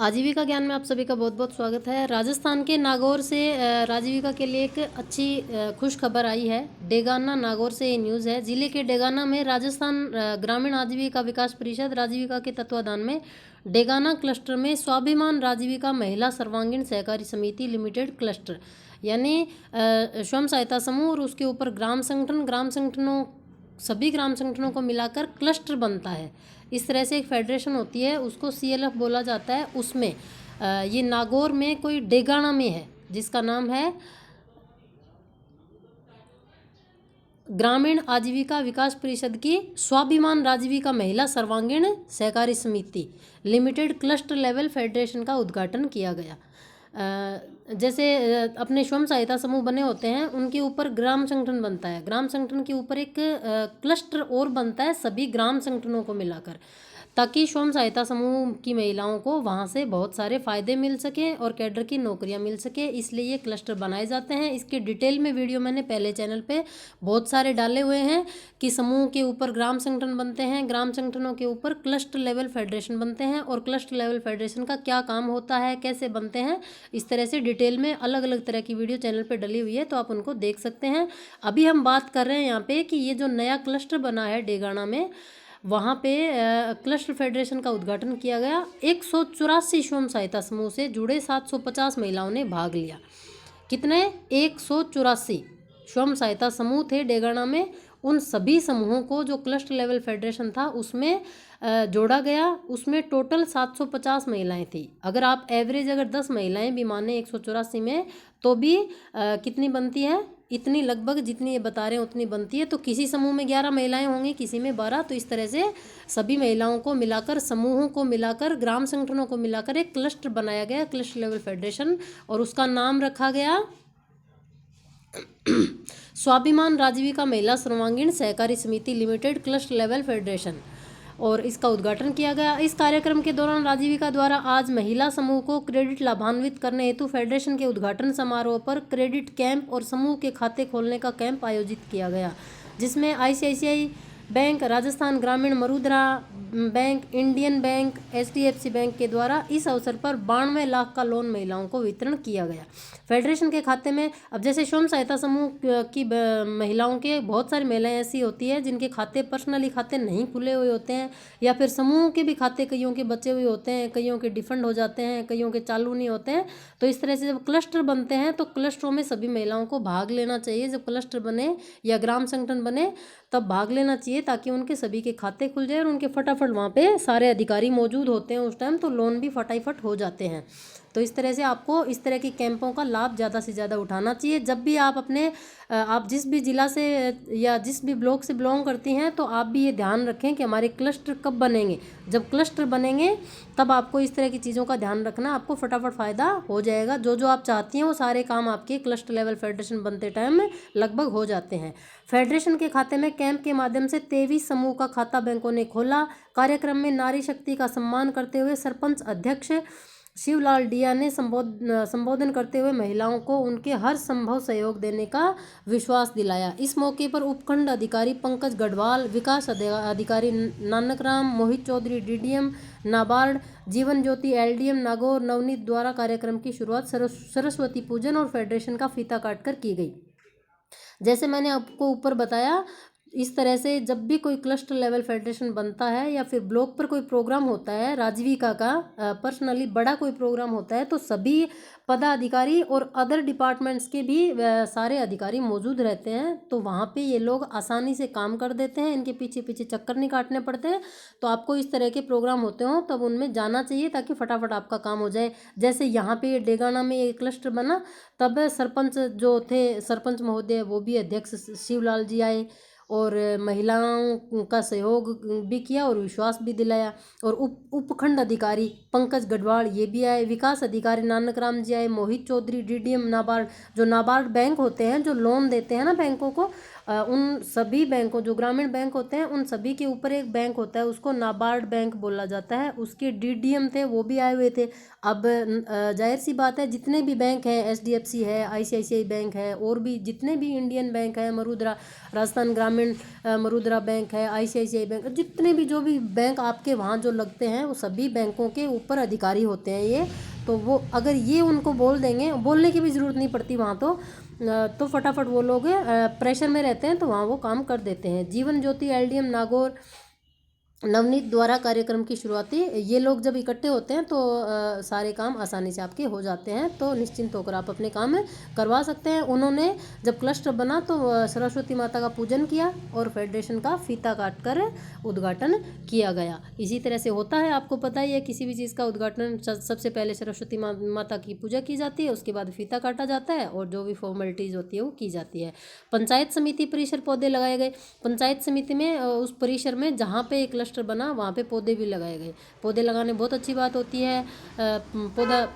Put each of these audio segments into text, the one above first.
आजीविका ज्ञान में आप सभी का बहुत बहुत स्वागत है। राजस्थान के नागौर से आजीविका के लिए एक अच्छी खुश खबर आई है। डेगाना नागौर से ये न्यूज़ है। जिले के डेगाना में राजस्थान ग्रामीण आजीविका विकास परिषद राजीविका के तत्वाधान में डेगाना क्लस्टर में स्वाभिमान राजीविका महिला सर्वांगीण सहकारी समिति लिमिटेड क्लस्टर यानी स्वयं सहायता समूह और उसके ऊपर ग्राम संगठनों सभी ग्राम संगठनों को मिलाकर क्लस्टर बनता है। इस तरह से एक फेडरेशन होती है, उसको CLF बोला जाता है। उसमें ये नागौर में कोई डेगाना में है जिसका नाम है ग्रामीण आजीविका विकास परिषद की स्वाभिमान राजीविका महिला सर्वांगीण सहकारी समिति लिमिटेड क्लस्टर लेवल फेडरेशन का उद्घाटन किया गया। जैसे अपने स्वयं सहायता समूह बने होते हैं, उनके ऊपर ग्राम संगठन बनता है। ग्राम संगठन के ऊपर एक क्लस्टर और बनता है सभी ग्राम संगठनों को मिलाकर, ताकि स्वयं सहायता समूह की महिलाओं को वहाँ से बहुत सारे फ़ायदे मिल सकें और कैडर की नौकरियाँ मिल सके। इसलिए ये क्लस्टर बनाए जाते हैं। इसके डिटेल में वीडियो मैंने पहले चैनल पे बहुत सारे डाले हुए हैं कि समूह के ऊपर ग्राम संगठन बनते हैं, ग्राम संगठनों के ऊपर क्लस्टर लेवल फेडरेशन बनते हैं और क्लस्टर लेवल फेडरेशन का क्या काम होता है, कैसे बनते हैं, इस तरह से डिटेल में अलग अलग तरह की वीडियो चैनल पर डली हुई है, तो आप उनको देख सकते हैं। अभी हम बात कर रहे हैं यहाँ पे कि ये जो नया क्लस्टर बना है डेगाना में, वहाँ पे क्लस्टर फेडरेशन का उद्घाटन किया गया। 184 स्वयं सहायता समूह से जुड़े 750 महिलाओं ने भाग लिया। कितने? 184 स्वयं सहायता समूह थे डेगाना में। उन सभी समूहों को जो क्लस्टर लेवल फेडरेशन था उसमें जोड़ा गया। उसमें टोटल 750 महिलाएं थी। अगर आप एवरेज अगर 10 महिलाएं भी माने 184 में, तो भी कितनी बनती है? इतनी लगभग जितनी ये बता रहे हैं उतनी बनती है। तो किसी समूह में 11 महिलाएं होंगी, किसी में 12। तो इस तरह से सभी महिलाओं को मिलाकर, समूहों को मिलाकर, ग्राम संगठनों को मिलाकर एक क्लस्टर बनाया गया, क्लस्टर लेवल फेडरेशन, और उसका नाम रखा गया स्वाभिमान राजीविका महिला सर्वांगीण सहकारी समिति लिमिटेड क्लस्टर लेवल फेडरेशन, और इसका उद्घाटन किया गया। इस कार्यक्रम के दौरान राजीविका द्वारा आज महिला समूह को क्रेडिट लाभान्वित करने हेतु फेडरेशन के उद्घाटन समारोह पर क्रेडिट कैंप और समूह के खाते खोलने का कैंप आयोजित किया गया, जिसमें ICICI bank, Rajasthan Gramin Marudhara bank, Indian bank, HDFC bank के द्वारा इस अवसर पर 92 लाख का लोन महिलाओं को वितरण किया गया। फेडरेशन के खाते में, अब जैसे स्वयं सहायता समूह की महिलाओं के, बहुत सारी महिलाएं ऐसी होती है जिनके खाते पर्सनली खाते नहीं खुले हुए होते हैं, या फिर समूह के भी खाते कईयों के बचे हुए होते हैं, कईयों के डिफंड हो जाते हैं, कईयों के चालू नहीं होते हैं। तो इस तरह से जब क्लस्टर बनते हैं तो क्लस्टरों में सभी महिलाओं को भाग लेना चाहिए। जब क्लस्टर बने या ग्राम संगठन बने तब भाग लेना चाहिए, ताकि उनके सभी के खाते खुल जाए और उनके फटाफट वहाँ पे सारे अधिकारी मौजूद होते हैं उस टाइम, तो लोन भी फटाफट हो जाते हैं। तो इस तरह से आपको इस तरह के कैंपों का लाभ ज़्यादा से ज़्यादा उठाना चाहिए। जब भी आप आप जिस भी ज़िला से या जिस भी ब्लॉक से बिलोंग करती हैं, तो आप भी ये ध्यान रखें कि हमारे क्लस्टर कब बनेंगे। जब क्लस्टर बनेंगे तब आपको इस तरह की चीज़ों का ध्यान रखना, आपको फटाफट फ़ायदा हो जाएगा। जो जो आप चाहती हैं वो सारे काम आपके क्लस्टर लेवल फेडरेशन बनते टाइम में लगभग हो जाते हैं। फेडरेशन के खाते में कैंप के माध्यम से 23 समूह का खाता बैंकों ने खोला। कार्यक्रम में नारी शक्ति का सम्मान करते हुए सरपंच अध्यक्ष शिवलाल डिया ने संबोधन करते हुए महिलाओं को उनके हर संभव सहयोग देने का विश्वास दिलाया। इस मौके पर उपखंड अधिकारी पंकज गढ़वाल, विकास अधिकारी नानक राम, मोहित चौधरी DDM नाबार्ड, जीवन ज्योति LDM नागौर नवनीत द्वारा कार्यक्रम की शुरुआत सरस्वती पूजन और फेडरेशन का फीता काटकर की गई। जैसे मैंने आपको ऊपर बताया, इस तरह से जब भी कोई क्लस्टर लेवल फेडरेशन बनता है या फिर ब्लॉक पर कोई प्रोग्राम होता है राजीविका का, पर्सनली बड़ा कोई प्रोग्राम होता है, तो सभी पदाधिकारी और अदर डिपार्टमेंट्स के भी सारे अधिकारी मौजूद रहते हैं। तो वहाँ पे ये लोग आसानी से काम कर देते हैं, इनके पीछे पीछे चक्कर नहीं काटने पड़ते हैं। तो आपको इस तरह के प्रोग्राम होते हो तब उनमें जाना चाहिए, ताकि फटाफट आपका काम हो जाए। जैसे यहाँ पे डेगाना में एक क्लस्टर बना, तब सरपंच जो थे, सरपंच महोदय, वो भी अध्यक्ष शिवलाल जी आए और महिलाओं का सहयोग भी किया और विश्वास भी दिलाया। और उपखंड अधिकारी पंकज गढ़वाल ये भी आए, विकास अधिकारी नानक राम जी आए, मोहित चौधरी DDM नाबार्ड, जो नाबार्ड बैंक होते हैं जो लोन देते हैं ना बैंकों को, उन सभी बैंकों, जो ग्रामीण बैंक होते हैं उन सभी के ऊपर एक बैंक होता है, उसको नाबार्ड बैंक बोला जाता है। उसके डीडीएम थे, वो भी आए हुए थे। अब जाहिर सी बात है, जितने भी बैंक हैं, एचडीएफसी है, आईसीआईसीआई बैंक है, और भी जितने भी इंडियन बैंक है, मरुद्रा, राजस्थान ग्रामीण मरुद्रा बैंक है, आईसीआईसीआई बैंक, जितने भी जो भी बैंक आपके वहाँ जो लगते हैं, वो सभी बैंकों के ऊपर अधिकारी होते हैं ये। तो वो अगर ये उनको बोल देंगे, बोलने की भी ज़रूरत नहीं पड़ती वहाँ तो फटाफट वो लोग प्रेशर में रहते हैं, तो वहाँ वो काम कर देते हैं। जीवन ज्योति, एलडीएम नागौर, नवनीत द्वारा कार्यक्रम की शुरुआती, ये लोग जब इकट्ठे होते हैं तो सारे काम आसानी से आपके हो जाते हैं, तो निश्चिंत होकर आप अपने काम करवा सकते हैं। उन्होंने जब क्लस्टर बना तो सरस्वती माता का पूजन किया और फेडरेशन का फीता काटकर उद्घाटन किया गया। इसी तरह से होता है, आपको पता ही है, किसी भी चीज़ का उद्घाटन सबसे पहले सरस्वती माता की पूजा की जाती है, उसके बाद फीता काटा जाता है और जो भी फॉर्मेलिटीज़ होती है वो की जाती है। पंचायत समिति परिसर पौधे लगाए गए। पंचायत समिति में उस परिसर में जहाँ पे एक बना, वहाँ पे पौधे भी लगाए गए। पौधे लगाने बहुत अच्छी बात होती है।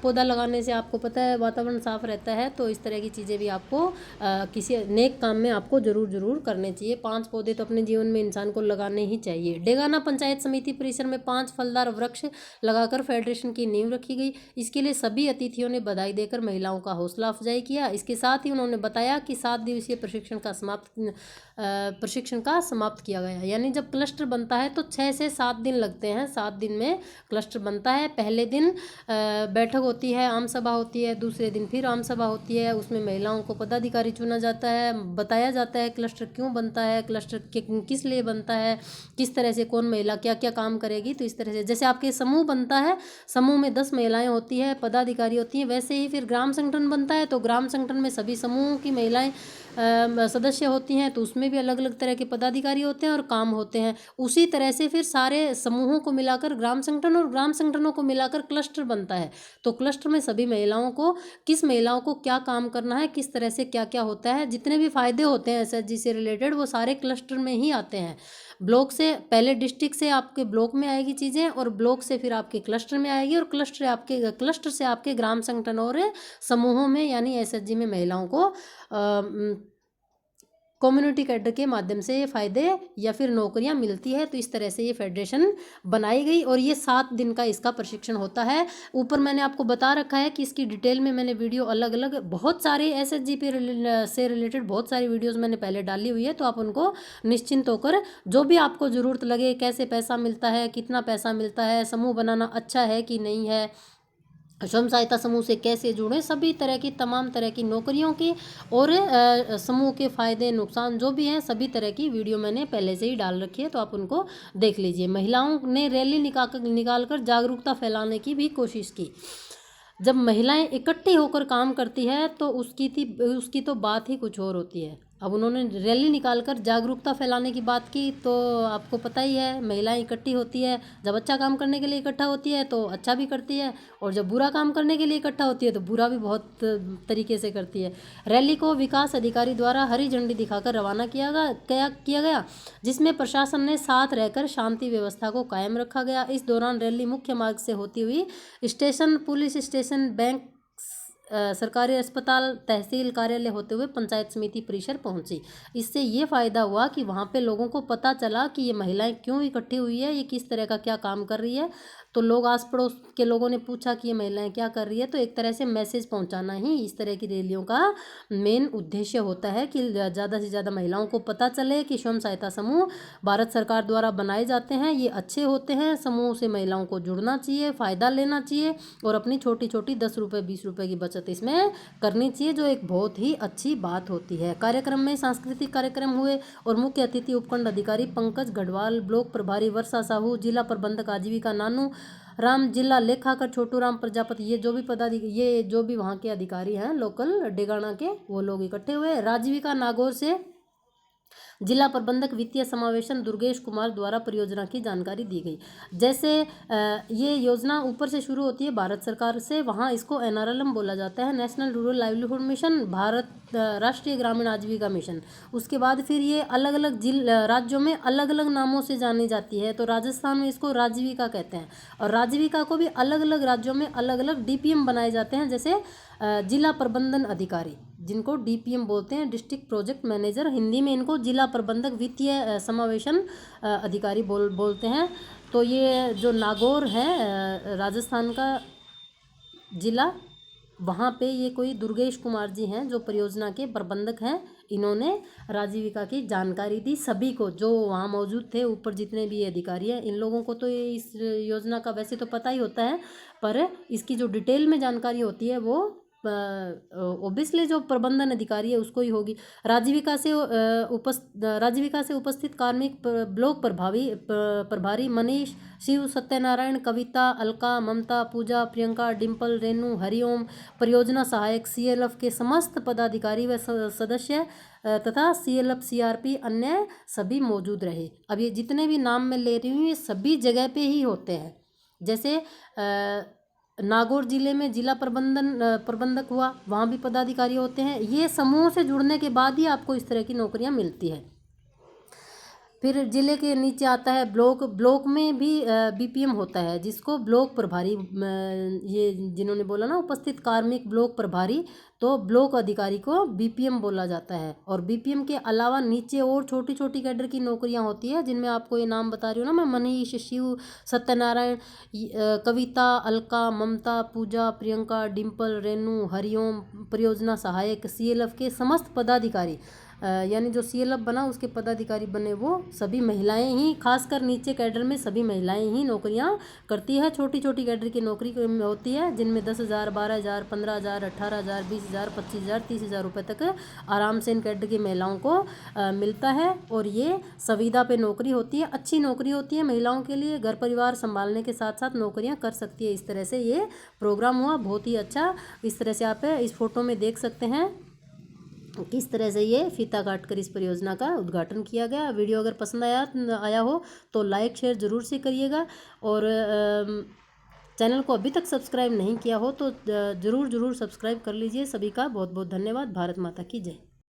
पौधा लगाने से आपको पता है वातावरण साफ रहता है, तो इस तरह की चीज़ें भी आपको किसी नेक काम में आपको जरूर करने चाहिए। 5 पौधे तो अपने जीवन में इंसान को लगाने ही चाहिए। डेगाना पंचायत समिति परिसर में 5 फलदार वृक्ष लगाकर फेडरेशन की नींव रखी गई। इसके लिए सभी अतिथियों ने बधाई देकर महिलाओं का हौसला अफजाई किया। इसके साथ ही उन्होंने बताया कि 7 दिवसीय प्रशिक्षण का समाप्त किया गया। यानी जब क्लस्टर बनता है तो 6 से 7 दिन लगते हैं। 7 दिन में क्लस्टर बनता है। पहले दिन बैठक होती है, आम सभा होती है, दूसरे दिन फिर आम सभा होती है। उसमें महिलाओं को पदाधिकारी चुना जाता है, बताया जाता है क्लस्टर क्यों बनता है, क्लस्टर किस लिए बनता है, किस तरह से कौन महिला क्या क्या काम करेगी। तो इस तरह से जैसे आपके समूह बनता है, समूह में 10 महिलाएं होती है, पदाधिकारी होती हैं, वैसे ही फिर ग्राम संगठन बनता है, तो ग्राम संगठन में सभी समूहों की महिलाएं सदस्य होती हैं, तो उसमें भी अलग अलग तरह के पदाधिकारी होते हैं और काम होते हैं। उसी तरह से फिर सारे समूहों को मिलाकर ग्राम संगठन और ग्राम संगठनों को मिलाकर क्लस्टर बनता है। तो क्लस्टर में सभी महिलाओं को, किस महिलाओं को क्या काम करना है, किस तरह से क्या क्या होता है, जितने भी फायदे होते हैं एसएचजी से रिलेटेड, वो सारे क्लस्टर में ही आते हैं। ब्लॉक से पहले डिस्ट्रिक्ट से आपके ब्लॉक में आएगी चीज़ें, और ब्लॉक से फिर आपके क्लस्टर में आएगी, और क्लस्टर से आपके ग्राम संगठन और समूहों में, यानी एसएचजी में महिलाओं को कम्युनिटी कैडर के माध्यम से ये फायदे या फिर नौकरियां मिलती है। तो इस तरह से ये फेडरेशन बनाई गई, और ये 7 दिन का इसका प्रशिक्षण होता है। ऊपर मैंने आपको बता रखा है कि इसकी डिटेल में मैंने वीडियो अलग अलग बहुत सारे एसएचजी से रिलेटेड बहुत सारी वीडियोस मैंने पहले डाली हुई है, तो आप उनको निश्चिंत होकर जो भी आपको ज़रूरत लगे, कैसे पैसा मिलता है, कितना पैसा मिलता है, समूह बनाना अच्छा है कि नहीं है, स्वयं सहायता समूह से कैसे जुड़ें, सभी तरह की तमाम तरह की नौकरियों की और समूह के फ़ायदे नुकसान जो भी हैं, सभी तरह की वीडियो मैंने पहले से ही डाल रखी है, तो आप उनको देख लीजिए। महिलाओं ने रैली निकालकर जागरूकता फैलाने की भी कोशिश की। जब महिलाएं इकट्ठी होकर काम करती है तो उसकी तो बात ही कुछ और होती है। अब उन्होंने रैली निकालकर जागरूकता फैलाने की बात की, तो आपको पता ही है, महिलाएं इकट्ठी होती है, जब अच्छा काम करने के लिए इकट्ठा होती है तो अच्छा भी करती है, और जब बुरा काम करने के लिए इकट्ठा होती है तो बुरा भी बहुत तरीके से करती है। रैली को विकास अधिकारी द्वारा हरी झंडी दिखाकर रवाना किया गया, जिसमें प्रशासन ने साथ रहकर शांति व्यवस्था को कायम रखा गया। इस दौरान रैली मुख्य मार्ग से होती हुई स्टेशन, पुलिस स्टेशन, बैंक, सरकारी अस्पताल, तहसील कार्यालय होते हुए पंचायत समिति परिसर पहुंची। इससे ये फ़ायदा हुआ कि वहाँ पे लोगों को पता चला कि ये महिलाएं क्यों इकट्ठी हुई है, ये किस तरह का क्या काम कर रही है। तो लोग, आस पड़ोस के लोगों ने पूछा कि ये महिलाएं क्या कर रही है, तो एक तरह से मैसेज पहुंचाना ही इस तरह की रैलियों का मेन उद्देश्य होता है, कि ज़्यादा से ज़्यादा महिलाओं को पता चले कि स्वयं सहायता समूह भारत सरकार द्वारा बनाए जाते हैं, ये अच्छे होते हैं, समूह से महिलाओं को जुड़ना चाहिए, फ़ायदा लेना चाहिए, और अपनी छोटी छोटी 10 रुपये 20 रुपये की बचत इसमें करनी चाहिए, जो एक बहुत ही अच्छी बात होती है। कार्यक्रम में सांस्कृतिक कार्यक्रम हुए और मुख्य अतिथि उपखंड अधिकारी पंकज गढ़वाल, ब्लॉक प्रभारी वर्षा साहू, जिला प्रबंधक आजीविका नानू राम, जिला लेखाकार छोटू राम प्रजापति, ये जो भी वहाँ के अधिकारी हैं लोकल डेगाना के, वो लोग इकट्ठे हुए। राजीविका नागौर से जिला प्रबंधक वित्तीय समावेशन दुर्गेश कुमार द्वारा परियोजना की जानकारी दी गई। जैसे ये योजना ऊपर से शुरू होती है भारत सरकार से, वहाँ इसको एनआरएलएम बोला जाता है, national rural livelihood mission, Bharat राष्ट्रीय ग्रामीण आजीविका मिशन। उसके बाद फिर ये अलग अलग राज्यों में अलग अलग नामों से जानी जाती है। तो राजस्थान में इसको राजीविका कहते हैं, और राजीविका को भी अलग अलग राज्यों में अलग अलग डीपीएम बनाए जाते हैं, जैसे जिला प्रबंधन अधिकारी, जिनको डीपीएम बोलते हैं, डिस्ट्रिक्ट प्रोजेक्ट मैनेजर, हिंदी में इनको जिला प्रबंधक वित्तीय समावेशन अधिकारी बोलते हैं। तो ये जो नागौर है राजस्थान का जिला, वहाँ पे ये कोई दुर्गेश कुमार जी हैं जो परियोजना के प्रबंधक हैं। इन्होंने राजीविका की जानकारी दी सभी को जो वहाँ मौजूद थे। ऊपर जितने भी अधिकारी हैं, इन लोगों को तो इस योजना का वैसे तो पता ही होता है, पर इसकी जो डिटेल में जानकारी होती है वो ओबियसली जो प्रबंधन अधिकारी है उसको ही होगी। राजीविका से उपस्थित कार्मिक ब्लॉक प्रभारी मनीष, शिव, सत्यनारायण, कविता, अलका, ममता, पूजा, प्रियंका, डिम्पल, रेनू, हरिओम, परियोजना सहायक, सीएलएफ के समस्त पदाधिकारी व सदस्य तथा सीएलएफ सीआरपी अन्य सभी मौजूद रहे। अब ये जितने भी नाम मैं ले रही हूँ ये सभी जगह पे ही होते हैं। जैसे नागौर जिले में जिला प्रबंधक हुआ, वहाँ भी पदाधिकारी होते हैं। ये समूह से जुड़ने के बाद ही आपको इस तरह की नौकरियाँ मिलती है। फिर जिले के नीचे आता है ब्लॉक में भी बीपीएम होता है, जिसको ब्लॉक प्रभारी, ये जिन्होंने बोला ना उपस्थित कार्मिक ब्लॉक प्रभारी, तो ब्लॉक अधिकारी को बीपीएम बोला जाता है। और बीपीएम के अलावा नीचे और छोटी छोटी कैडर की नौकरियां होती है, जिनमें आपको ये नाम बता रही हूँ ना मैं, मनीष, शिव, सत्यनारायण, कविता, अलका, ममता, पूजा, प्रियंका, डिम्पल, रेनू, हरिओम, परियोजना सहायक, सीएलएफ के समस्त पदाधिकारी, यानी जो सीएलएफ बना उसके पदाधिकारी बने वो सभी महिलाएं ही, खासकर नीचे कैडर में सभी महिलाएं ही नौकरियां करती है। छोटी छोटी कैडर की नौकरी होती है जिनमें 10,000, 12,000, 15,000, 18,000, 20,000, 25,000, 30,000 रुपये तक आराम से इन कैडर की महिलाओं को मिलता है। और ये संविदा पे नौकरी होती है, अच्छी नौकरी होती है महिलाओं के लिए, घर परिवार संभालने के साथ साथ नौकरियाँ कर सकती है। इस तरह से ये प्रोग्राम हुआ, बहुत ही अच्छा। इस तरह से आप इस फोटो में देख सकते हैं किस तरह से ये फीता काटकर इस परियोजना का उद्घाटन किया गया। वीडियो अगर पसंद आया हो तो लाइक शेयर ज़रूर से करिएगा। और चैनल को अभी तक सब्सक्राइब नहीं किया हो तो ज़रूर सब्सक्राइब कर लीजिए। सभी का बहुत बहुत धन्यवाद। भारत माता की जय।